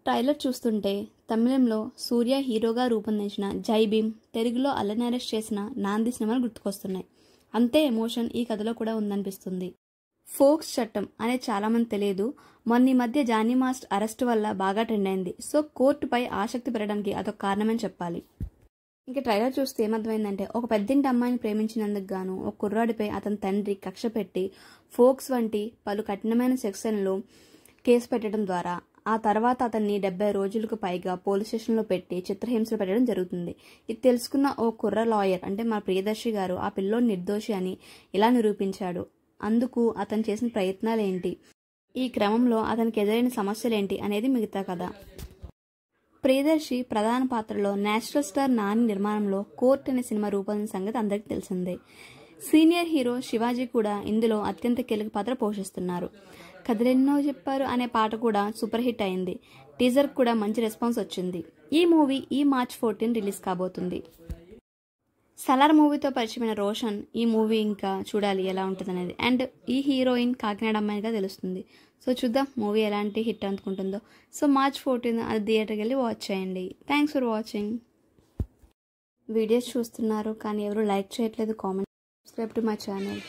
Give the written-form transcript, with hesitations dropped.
Trailer చూస్తుంటే తమిళంలో సూర్య హీరోగా రూపొందించిన జై భీమ్, తెలుగులో అల్లరి నరేష్ చేసిన నాంది సినిమాలు గుర్తుకొస్తున్నాయి. అంతే ఎమోషన్ ఈ కథలో కూడా ఉందనిపిస్తుంది. ఫోక్స్ చట్టం అనేది చాలామంది తెలియదు. మొన్న ఈ మధ్య జానీ మాస్టర్ అరెస్ట్ వల్ల బాగా ట్రెండ్ అయింది. సో కోర్టుపై ఆసక్తి పెరగడానికి అదొక కారణమని చెప్పాలి. ఇంకా ట్రైలర్ చూస్తే ఏమర్థమైందంటే, ఒక పెద్దింటి అమ్మాయిని ప్రేమించినందుకు గాను ఒక కుర్రాడిపై అతని తండ్రి కక్ష పెట్టి ఫోక్స్ వంటి పలు కఠినమైన సెక్షన్లు కేసు పెట్టడం ద్వారా ఆ తర్వాత అతన్ని 70 రోజులకు పైగా పోలీస్ స్టేషన్లో పెట్టి చిత్రహింసలు పెట్టడం జరుగుతుంది. ఇది తెలుసుకున్న ఓ కుర్ర లాయర్ అంటే మా ప్రియదర్శి గారు ఆ పిల్లోడు నిర్దోషి అని ఇలా నిరూపించాడు. అందుకు అతను చేసిన ప్రయత్నాలేంటి, ఈ క్రమంలో అతనికి ఎదురైన సమస్యలేంటి అనేది మిగతా కథ. ప్రియదర్శి ప్రధాన పాత్రలో నేచురల్ స్టార్ నాని నిర్మాణంలో కోర్ట్ అనే సినిమా రూపొందిన సంగతి అందరికీ తెలిసిందే. సీనియర్ హీరో శివాజీ కూడా ఇందులో అత్యంత కీలక పాత్ర పోషిస్తున్నారు. కథలెన్నో చెప్పారు అనే పాట కూడా సూపర్ హిట్ అయింది. టీజర్ కూడా మంచి రెస్పాన్స్ వచ్చింది. ఈ మూవీ ఈ మార్చ్ 14 రిలీజ్ కాబోతుంది. సలార్ మూవీతో పరిచయమైన రోషన్ ఈ మూవీ ఇంకా చూడాలి ఎలా ఉంటుంది అనేది. అండ్ ఈ హీరోయిన్ కాకినాడ అమ్మాయిగా తెలుస్తుంది. సో చూద్దాం మూవీ ఎలాంటి హిట్ అందుకుంటుందో. సో మార్చ్ 14 అది థియేటర్కి వెళ్ళి వాచ్ చేయండి. Thanks for watching. వీడియోస్ చూస్తున్నారు కానీ ఎవరు లైక్ చేయట్లేదు, comment, subscribe to my channel.